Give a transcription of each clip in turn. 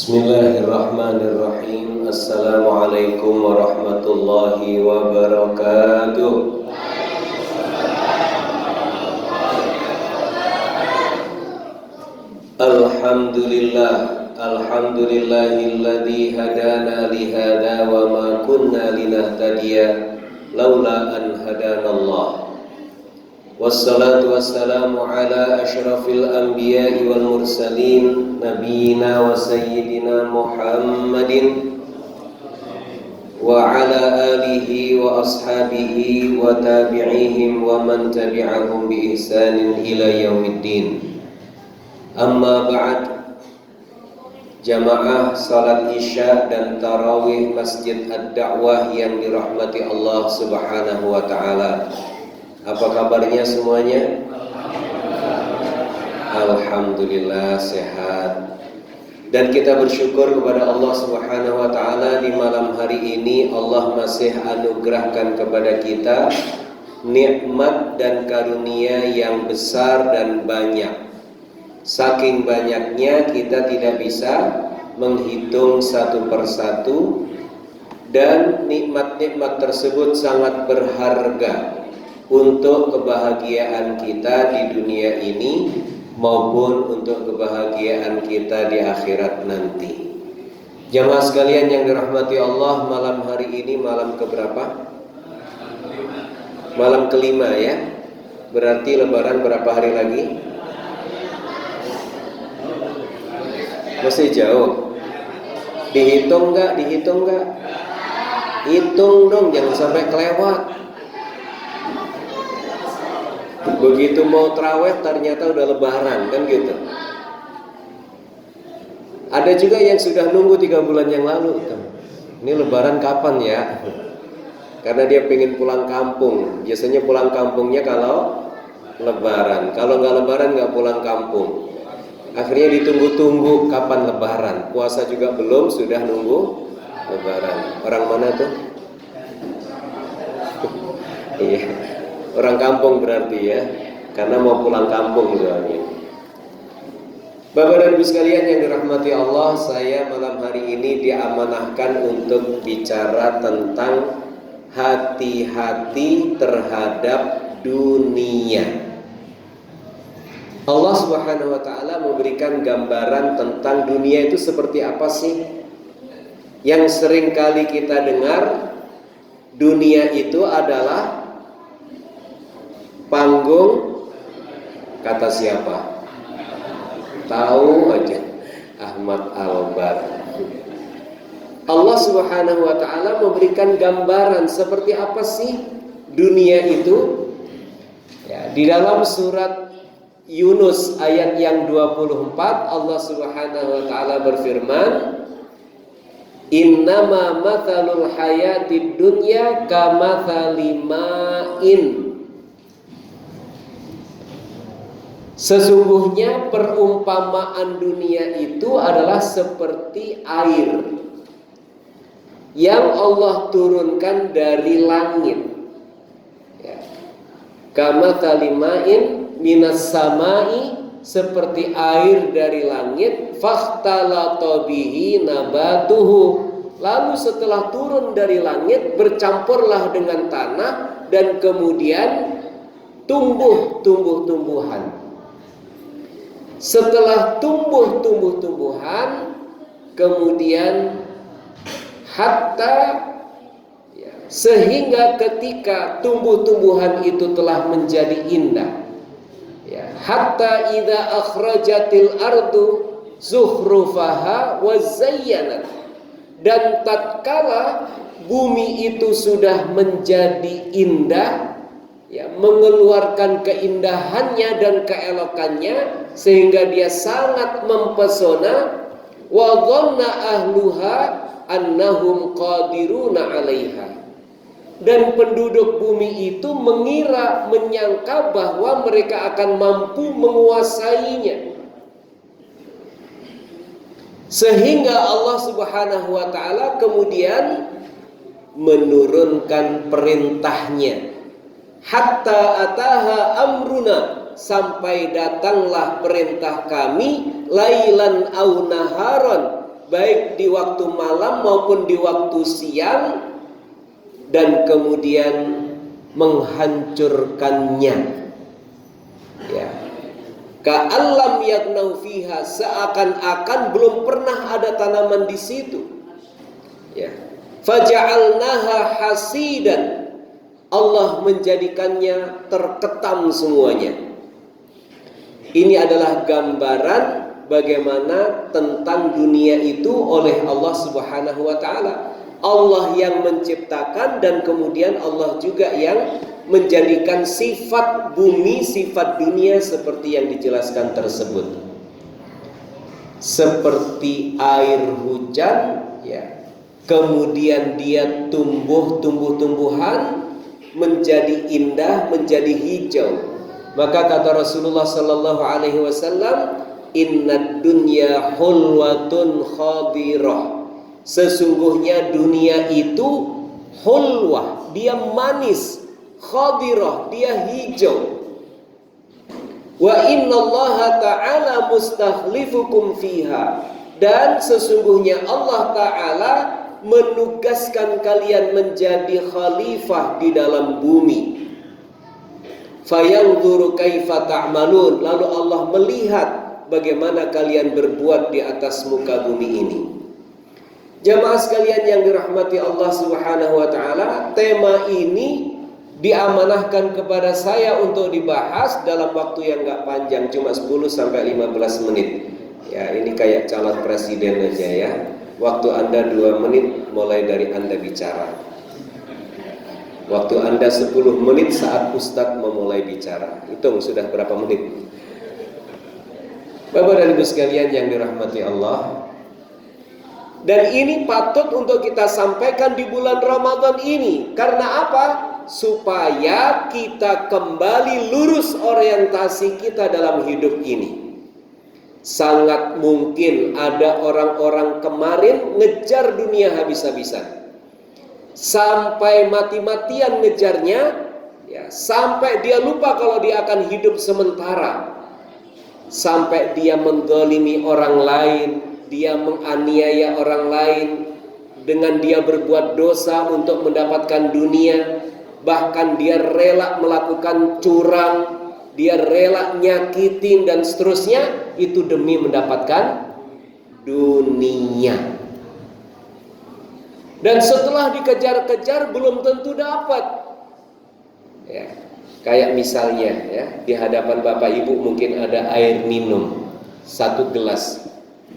Bismillahirrahmanirrahim. Assalamualaikum warahmatullahi wabarakatuh. Alhamdulillahilladzi hadana lihada wa ma kunna linahtadiya laula an hadanallah. Wassalatu wassalamu ala asyrafil anbiya'i wal mursalin nabiyina wa sayyidina Muhammadin wa ala alihi wa ashabihi wa tabi'ihim wa man tabi'ahum bi ihsanin ila yaumiddin. Amma ba'd. Jamaah salat isya dan tarawih Masjid Ad-Da'wah yang dirahmati Allah Subhanahu wa taala. Apa kabarnya semuanya? Alhamdulillah sehat. Dan kita bersyukur kepada Allah Subhanahu wa taala di malam hari ini Allah masih anugerahkan kepada kita nikmat dan karunia yang besar dan banyak. Saking banyaknya kita tidak bisa menghitung satu persatu, dan nikmat-nikmat tersebut sangat berharga untuk kebahagiaan kita di dunia ini maupun untuk kebahagiaan kita di akhirat nanti. Jamaah sekalian yang dirahmati Allah, malam hari ini malam keberapa? Malam kelima ya. Berarti lebaran berapa hari lagi? Masih jauh. Dihitung nggak? Dihitung nggak? Hitung dong, jangan sampai kelewat. Begitu mau traweh ternyata udah lebaran, kan gitu. Ada juga yang sudah nunggu 3 bulan yang lalu. Ini lebaran kapan ya? Karena dia pengen pulang kampung. Biasanya pulang kampungnya kalau lebaran. Kalau nggak lebaran nggak pulang kampung. Akhirnya ditunggu-tunggu kapan lebaran. Puasa juga belum, sudah nunggu lebaran. Orang mana tuh? Iya, orang kampung berarti ya, karena mau pulang kampung soalnya. Bapak dan Ibu sekalian yang dirahmati Allah, saya malam hari ini diamanahkan untuk bicara tentang hati-hati terhadap dunia. Allah Subhanahu wa taala memberikan gambaran tentang dunia itu seperti apa sih? Yang sering kali kita dengar, dunia itu adalah panggung, kata siapa? Tahu aja, Ahmad Albar. Allah Subhanahu wa taala memberikan gambaran seperti apa sih dunia itu? Ya, di dalam surat Yunus ayat yang 24 Allah Subhanahu wa taala berfirman, "Innama matsalul hayatid dunya kamatsali ma'in." Sesungguhnya perumpamaan dunia itu adalah seperti air yang Allah turunkan dari langit. Ya. Kamatsali ma'in minas samai, seperti air dari langit, fakhtalata bihi nabatuhu, lalu setelah turun dari langit bercampurlah dengan tanah dan kemudian tumbuh tumbuh-tumbuhan. Setelah tumbuh tumbuh-tumbuhan, kemudian hatta ya, sehingga ketika tumbuh-tumbuhan itu telah menjadi indah, ya, hatta idza akhrajatil ardu zukhrufaha wa zayyanat, dan tatkala bumi itu sudah menjadi indah, ya, mengeluarkan keindahannya dan keelokannya sehingga dia sangat mempesona, wa dhanna ahluha annahum qadiruna 'alaiha, dan penduduk bumi itu mengira, menyangka bahwa mereka akan mampu menguasainya. Sehingga Allah Subhanahu wa taala kemudian menurunkan perintahnya, hatta ataha amruna, sampai datanglah perintah kami, lailan au naharon, baik di waktu malam maupun di waktu siang, dan kemudian menghancurkannya. Ya. Ka'allam yagnau fiha, seakan-akan belum pernah ada tanaman di situ. Ya. Faja'alnaha hasidan, Allah menjadikannya terketam semuanya. Ini adalah gambaran bagaimana tentang dunia itu oleh Allah Subhanahu wa taala. Allah yang menciptakan dan kemudian Allah juga yang menjadikan sifat bumi, sifat dunia seperti yang dijelaskan tersebut. Seperti air hujan, ya. Kemudian dia tumbuh-tumbuhan menjadi indah, menjadi hijau. Maka kata Rasulullah sallallahu alaihi wasallam, "Innad dunya hulwatun khadirah." Sesungguhnya dunia itu hulwah, dia manis, khadirah, dia hijau. Wa innallaha ta'ala mustakhlifukum fiha. Dan sesungguhnya Allah Ta'ala menugaskan kalian menjadi khalifah di dalam bumi. Fayanzuru kaifa ta'malun. Lalu Allah melihat bagaimana kalian berbuat di atas muka bumi ini. Jamaah sekalian yang dirahmati Allah Subhanahu wa taala, tema ini diamanahkan kepada saya untuk dibahas dalam waktu yang enggak panjang, cuma 10 sampai 15 menit. Ya, ini kayak calon presiden aja ya. Waktu Anda 2 menit mulai dari Anda bicara. Waktu Anda 10 menit saat Ustadz memulai bicara. Hitung sudah berapa menit. Bapak dan Ibu sekalian yang dirahmati Allah. Dan ini patut untuk kita sampaikan di bulan Ramadan ini. Karena apa? Supaya kita kembali lurus orientasi kita dalam hidup ini. Sangat mungkin ada orang-orang kemarin ngejar dunia habis-habisan. Sampai mati-matian ngejarnya, ya, sampai dia lupa kalau dia akan hidup sementara. Sampai dia mendzalimi orang lain, dia menganiaya orang lain, dengan dia berbuat dosa untuk mendapatkan dunia. Bahkan dia rela melakukan curang, dia rela nyakitin dan seterusnya, itu demi mendapatkan dunia. Dan setelah dikejar-kejar belum tentu dapat. Ya, kayak misalnya ya, di hadapan Bapak Ibu mungkin ada air minum 1 gelas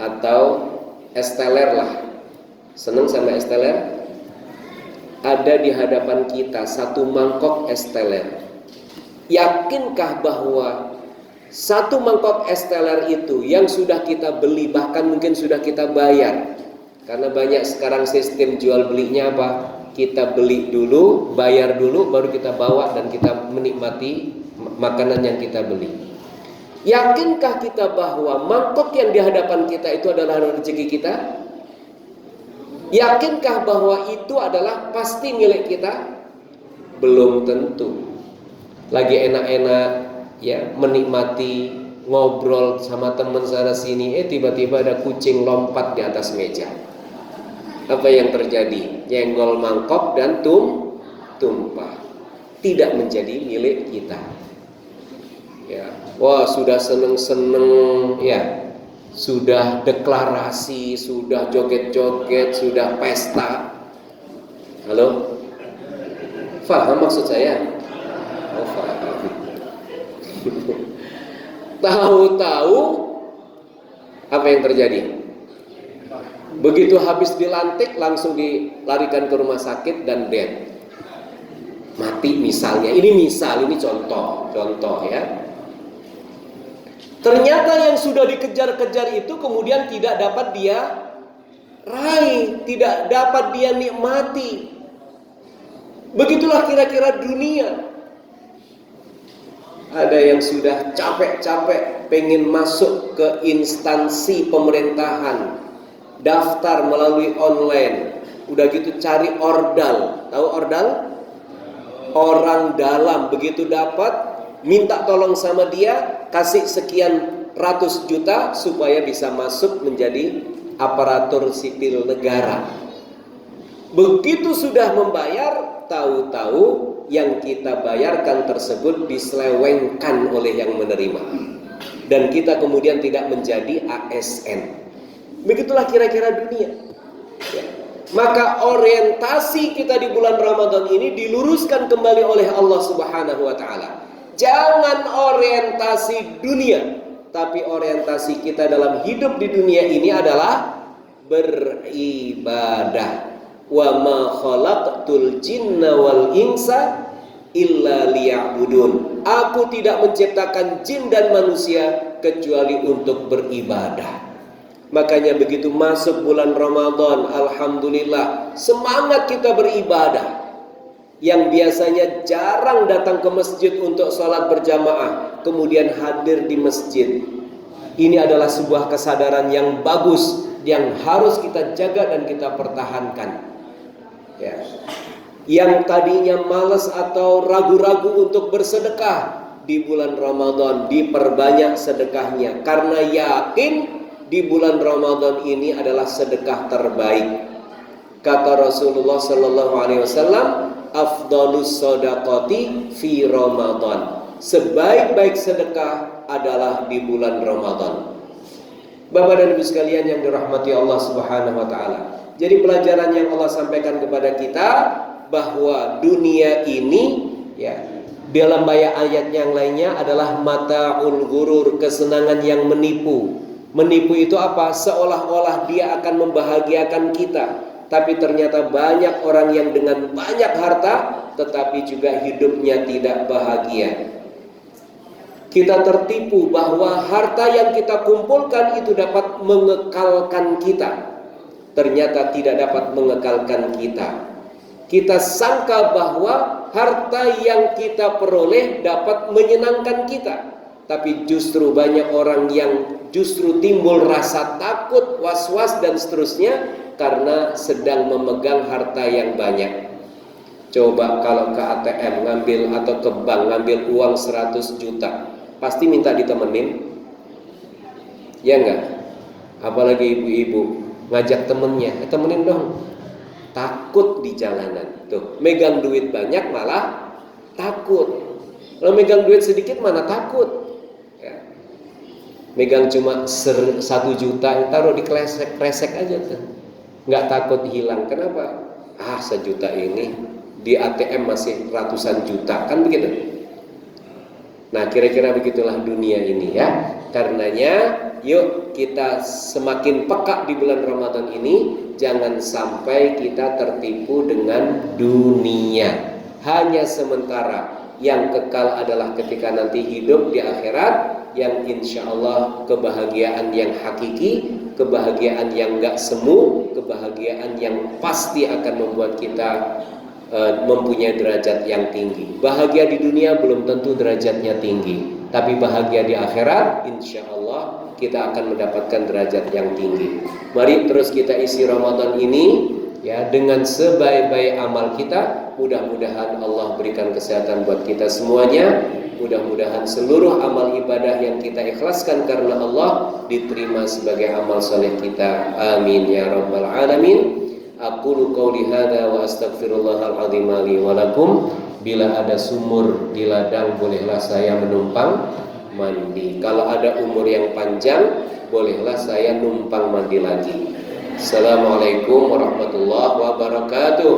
atau es teler lah. Seneng sama es teler? Ada di hadapan kita 1 mangkok es teler. Yakinkah bahwa 1 mangkok es teler itu yang sudah kita beli, bahkan mungkin sudah kita bayar? Karena banyak sekarang sistem jual belinya apa? Kita beli dulu, bayar dulu, baru kita bawa dan kita menikmati makanan yang kita beli. Yakinkah kita bahwa mangkok yang di hadapan kita itu adalah rezeki kita? Yakinkah bahwa itu adalah pasti milik kita? Belum tentu. Lagi enak-enak ya, menikmati ngobrol sama teman sana sini, tiba-tiba ada kucing lompat di atas meja. Apa yang terjadi? Nyenggol mangkok dan tumpah. Tidak menjadi milik kita. Ya, wah sudah seneng-seneng ya, sudah deklarasi, sudah joget-joget, sudah pesta. Halo? Faham maksud saya? Oh, faham. Tahu-tahu apa yang terjadi? Begitu habis dilantik langsung dilarikan ke rumah sakit dan dead. Mati misalnya. Ini misal, ini contoh ya. Ternyata yang sudah dikejar-kejar itu kemudian tidak dapat dia raih, tidak dapat dia nikmati. Begitulah kira-kira dunia. Ada yang sudah capek-capek pengen masuk ke instansi pemerintahan, daftar melalui online, udah gitu cari ordal. Tahu ordal? Orang dalam. Begitu dapat, minta tolong sama dia, kasih sekian ratus juta supaya bisa masuk menjadi aparatur sipil negara. Begitu sudah membayar, tahu-tahu yang kita bayarkan tersebut diselewengkan oleh yang menerima, dan kita kemudian tidak menjadi ASN. Begitulah kira-kira dunia ya. Maka orientasi kita di bulan Ramadan ini diluruskan kembali oleh Allah Subhanahu wa ta'ala. Jangan orientasi dunia, tapi orientasi kita dalam hidup di dunia ini adalah beribadah. Wa ma khalaqtul jinna wal insa illa liya'budun. Aku tidak menciptakan jin dan manusia kecuali untuk beribadah. Makanya begitu masuk bulan Ramadan, alhamdulillah, semangat kita beribadah. Yang biasanya jarang datang ke masjid untuk sholat berjamaah, kemudian hadir di masjid. Ini adalah sebuah kesadaran yang bagus, yang harus kita jaga dan kita pertahankan ya. Yang tadinya malas atau ragu-ragu untuk bersedekah, di bulan Ramadan diperbanyak sedekahnya, karena yakin di bulan Ramadan ini adalah sedekah terbaik. Kata Rasulullah sallallahu alaihi wasallam, afdhalus shadaqati fi Ramadan. Sebaik-baik sedekah adalah di bulan Ramadan. Bapak dan Ibu sekalian yang dirahmati Allah Subhanahu wa taala. Jadi pelajaran yang Allah sampaikan kepada kita bahwa dunia ini ya, dalam ayat yang lainnya adalah mata'ul ghurur, kesenangan yang menipu. Menipu itu apa? Seolah-olah dia akan membahagiakan kita, tapi ternyata banyak orang yang dengan banyak harta tetapi juga hidupnya tidak bahagia. Kita tertipu bahwa harta yang kita kumpulkan itu dapat mengekalkan kita. Ternyata tidak dapat mengekalkan kita. Kita sangka bahwa harta yang kita peroleh dapat menyenangkan kita, tapi justru banyak orang yang justru timbul rasa takut, was-was dan seterusnya karena sedang memegang harta yang banyak. Coba kalau ke ATM ngambil atau ke bank ngambil uang 100 juta, pasti minta ditemenin. Ya enggak? Apalagi ibu-ibu ngajak temennya, temenin dong. Takut di jalanan. Tuh, megang duit banyak malah takut. Kalau megang duit sedikit mana takut. Megang cuma 1 juta, taruh di kresek aja tuh, nggak takut hilang. Kenapa? 1 juta ini di ATM masih ratusan juta, kan begitu. Nah kira-kira begitulah dunia ini ya. Karenanya yuk kita semakin peka di bulan Ramadan ini. Jangan sampai kita tertipu dengan dunia. Hanya sementara. Yang kekal adalah ketika nanti hidup di akhirat, yang insya Allah kebahagiaan yang hakiki, kebahagiaan yang gak semu, kebahagiaan yang pasti akan membuat kita mempunyai derajat yang tinggi. Bahagia di dunia belum tentu derajatnya tinggi, tapi bahagia di akhirat insya Allah kita akan mendapatkan derajat yang tinggi. Mari terus kita isi Ramadan ini ya dengan sebaik-baik amal kita. Mudah-mudahan Allah berikan kesehatan buat kita semuanya. Mudah-mudahan seluruh amal ibadah yang kita ikhlaskan karena Allah diterima sebagai amal soleh kita. Amin ya rabbal alamin. Aqulu qouli hadza wa astaghfirullahal azim li wa lakum. Bila ada sumur di ladang bolehlah saya menumpang mandi. Kalau ada umur yang panjang bolehlah saya numpang mandi lagi. Assalamualaikum warahmatullahi wabarakatuh.